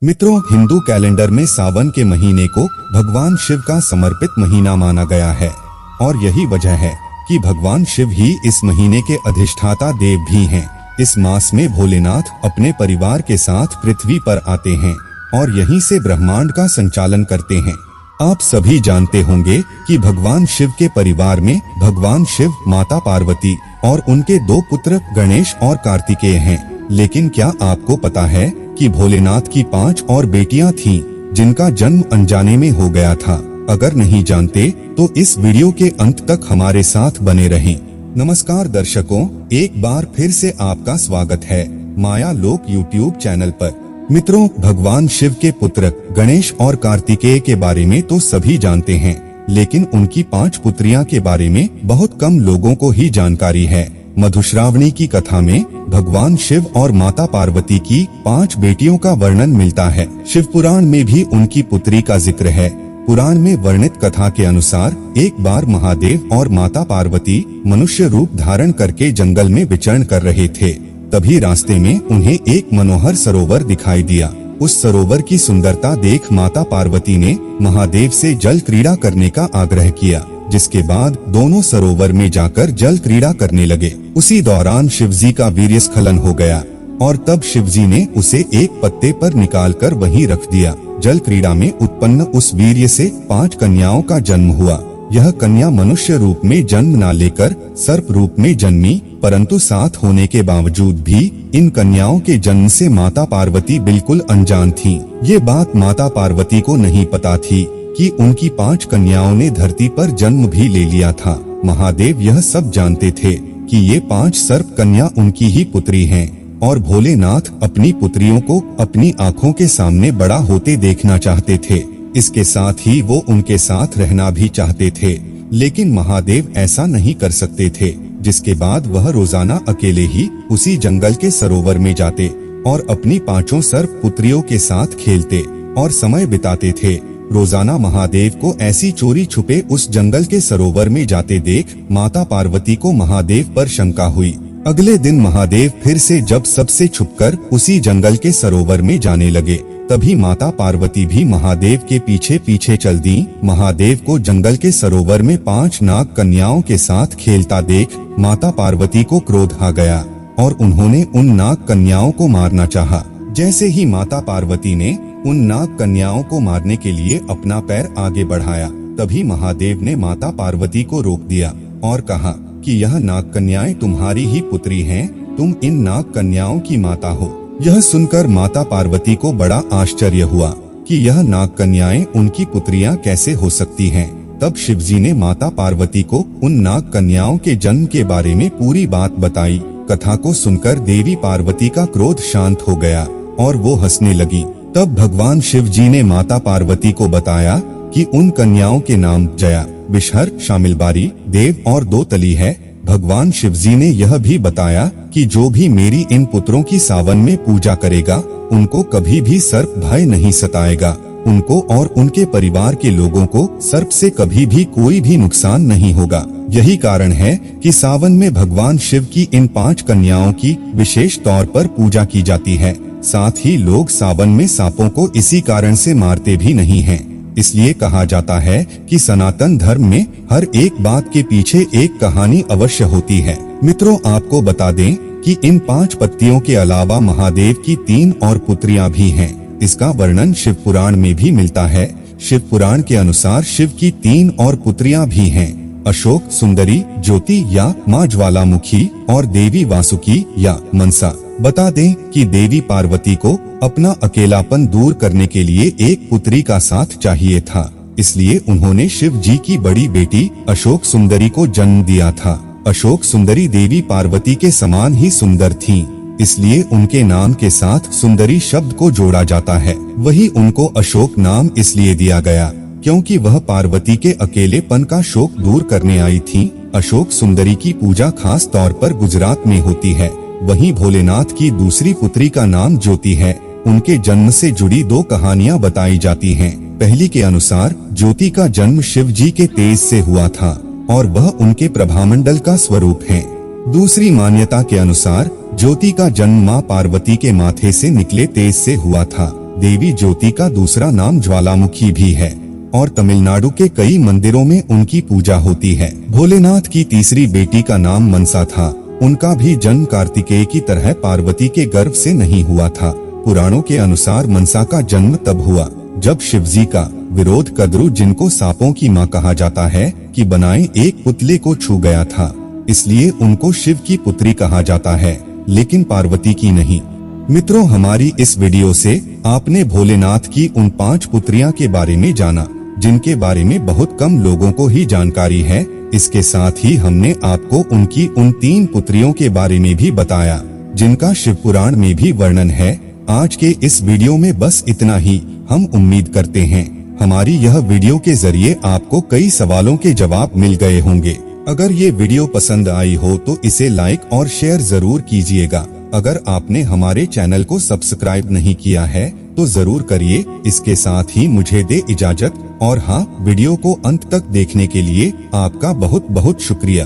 मित्रों, हिंदू कैलेंडर में सावन के महीने को भगवान शिव का समर्पित महीना माना गया है और यही वजह है कि भगवान शिव ही इस महीने के अधिष्ठाता देव भी हैं। इस मास में भोलेनाथ अपने परिवार के साथ पृथ्वी पर आते हैं और यहीं से ब्रह्मांड का संचालन करते हैं। आप सभी जानते होंगे कि भगवान शिव के परिवार में भगवान शिव, माता पार्वती और उनके दो पुत्र गणेश और कार्तिकेय हैं। लेकिन क्या आपको पता है कि भोलेनाथ की 5 और बेटियां थीं, जिनका जन्म अनजाने में हो गया था? अगर नहीं जानते तो इस वीडियो के अंत तक हमारे साथ बने रहें। नमस्कार दर्शकों, एक बार फिर से आपका स्वागत है माया लोक यूट्यूब चैनल पर। मित्रों, भगवान शिव के पुत्र गणेश और कार्तिकेय के बारे में तो सभी जानते हैं, लेकिन उनकी 5 पुत्रियां के बारे में बहुत कम लोगों को ही जानकारी है। मधुश्रावणी की कथा में भगवान शिव और माता पार्वती की 5 बेटियों का वर्णन मिलता है। शिव पुराण में भी उनकी पुत्री का जिक्र है। पुराण में वर्णित कथा के अनुसार एक बार महादेव और माता पार्वती मनुष्य रूप धारण करके जंगल में विचरण कर रहे थे। तभी रास्ते में उन्हें एक मनोहर सरोवर दिखाई दिया। उस सरोवर की सुंदरता देख माता पार्वती ने महादेव से जल क्रीड़ा करने का आग्रह किया, जिसके बाद दोनों सरोवर में जाकर जल क्रीड़ा करने लगे। उसी दौरान शिवजी का वीर्यस्खलन हो गया और तब शिवजी ने उसे एक पत्ते पर निकालकर वहीं रख दिया। जल क्रीड़ा में उत्पन्न उस वीर्य से 5 कन्याओं का जन्म हुआ। यह कन्या मनुष्य रूप में जन्म न लेकर सर्प रूप में जन्मी, परंतु साथ होने के बावजूद भी इन कन्याओं के जन्म से माता पार्वती बिल्कुल अनजान थीं। ये बात माता पार्वती को नहीं पता थी कि उनकी 5 कन्याओं ने धरती पर जन्म भी ले लिया था। महादेव यह सब जानते थे कि ये 5 सर्प कन्या उनकी ही पुत्री हैं और भोलेनाथ अपनी पुत्रियों को अपनी आँखों के सामने बड़ा होते देखना चाहते थे। इसके साथ ही वो उनके साथ रहना भी चाहते थे, लेकिन महादेव ऐसा नहीं कर सकते थे। जिसके बाद वह रोजाना अकेले ही उसी जंगल के सरोवर में जाते और अपनी 5 सर्प पुत्रियों के साथ खेलते और समय बिताते थे। रोजाना महादेव को ऐसी चोरी छुपे उस जंगल के सरोवर में जाते देख माता पार्वती को महादेव पर शंका हुई। अगले दिन महादेव फिर से जब सबसे छुपकर उसी जंगल के सरोवर में जाने लगे, तभी माता पार्वती भी महादेव के पीछे पीछे चल दी। महादेव को जंगल के सरोवर में 5 नाग कन्याओं के साथ खेलता देख माता पार्वती को क्रोध आ गया और उन्होंने उन नाग कन्याओं को मारना चाहा। जैसे ही माता पार्वती ने उन नाग कन्याओं को मारने के लिए अपना पैर आगे बढ़ाया, तभी महादेव ने माता पार्वती को रोक दिया और कहा कि यह नाग कन्याएं तुम्हारी ही पुत्री हैं, तुम इन नाग कन्याओं की माता हो। यह सुनकर माता पार्वती को बड़ा आश्चर्य हुआ कि यह नाग कन्याएं उनकी पुत्रियां कैसे हो सकती हैं। तब शिवजी ने माता पार्वती को उन नाग कन्याओं के जन्म के बारे में पूरी बात बताई। कथा को सुनकर देवी पार्वती का क्रोध शांत हो गया और वो हंसने लगी। तब भगवान शिव जी ने माता पार्वती को बताया कि उन कन्याओं के नाम जया, विषहर, शामिलबारी, देव और दोतली है। भगवान शिवजी ने यह भी बताया कि जो भी मेरी इन पुत्रों की सावन में पूजा करेगा, उनको कभी भी सर्प भय नहीं सताएगा। उनको और उनके परिवार के लोगों को सर्प से कभी भी कोई भी नुकसान नहीं होगा। यही कारण है कि सावन में भगवान शिव की इन 5 कन्याओं की विशेष तौर पर पूजा की जाती है। साथ ही लोग सावन में सांपों को इसी कारण से मारते भी नहीं हैं। इसलिए कहा जाता है कि सनातन धर्म में हर एक बात के पीछे एक कहानी अवश्य होती है। मित्रों, आपको बता दें कि इन 5 पत्तियों के अलावा महादेव की 3 और पुत्रियां भी हैं। इसका वर्णन शिव पुराण में भी मिलता है। शिव पुराण के अनुसार शिव की 3 और पुत्रियां भी हैं, अशोक, सुंदरी, ज्योति या माँ ज्वालामुखी और देवी वासुकी या मनसा। बता दें कि देवी पार्वती को अपना अकेलापन दूर करने के लिए एक पुत्री का साथ चाहिए था, इसलिए उन्होंने शिव जी की बड़ी बेटी अशोक सुंदरी को जन्म दिया था। अशोक सुंदरी देवी पार्वती के समान ही सुंदर थीं, इसलिए उनके नाम के साथ सुंदरी शब्द को जोड़ा जाता है। वही उनको अशोक नाम इसलिए दिया गया क्योंकि वह पार्वती के अकेलेपन का शोक दूर करने आई थीं। अशोक सुंदरी की पूजा खास तौर पर गुजरात में होती है। वहीं भोलेनाथ की दूसरी पुत्री का नाम ज्योति है। उनके जन्म से जुड़ी 2 कहानियां बताई जाती हैं। पहली के अनुसार ज्योति का जन्म शिव जी के तेज से हुआ था और वह उनके प्रभामंडल का स्वरूप है। दूसरी मान्यता के अनुसार ज्योति का जन्म मां पार्वती के माथे से निकले तेज से हुआ था। देवी ज्योति का दूसरा नाम ज्वालामुखी भी है और तमिलनाडु के कई मंदिरों में उनकी पूजा होती है। भोलेनाथ की तीसरी बेटी का नाम मनसा था। उनका भी जन्म कार्तिकेय की तरह पार्वती के गर्भ से नहीं हुआ था। पुराणों के अनुसार मनसा का जन्म तब हुआ जब शिवजी का विरोध कद्रु, जिनको सांपों की मां कहा जाता है, कि बनाए एक पुतले को छू गया था। इसलिए उनको शिव की पुत्री कहा जाता है, लेकिन पार्वती की नहीं। मित्रों, हमारी इस वीडियो से आपने भोलेनाथ की उन 5 पुत्रियां के बारे में जाना जिनके बारे में बहुत कम लोगों को ही जानकारी है। इसके साथ ही हमने आपको उनकी उन 3 पुत्रियों के बारे में भी बताया जिनका शिव पुराण में भी वर्णन है। आज के इस वीडियो में बस इतना ही। हम उम्मीद करते हैं हमारी यह वीडियो के जरिए आपको कई सवालों के जवाब मिल गए होंगे। अगर ये वीडियो पसंद आई हो तो इसे लाइक और शेयर जरूर कीजिएगा। अगर आपने हमारे चैनल को सब्सक्राइब नहीं किया है तो जरूर करिए। इसके साथ ही मुझे दे इजाजत। और हाँ, वीडियो को अंत तक देखने के लिए आपका बहुत बहुत शुक्रिया।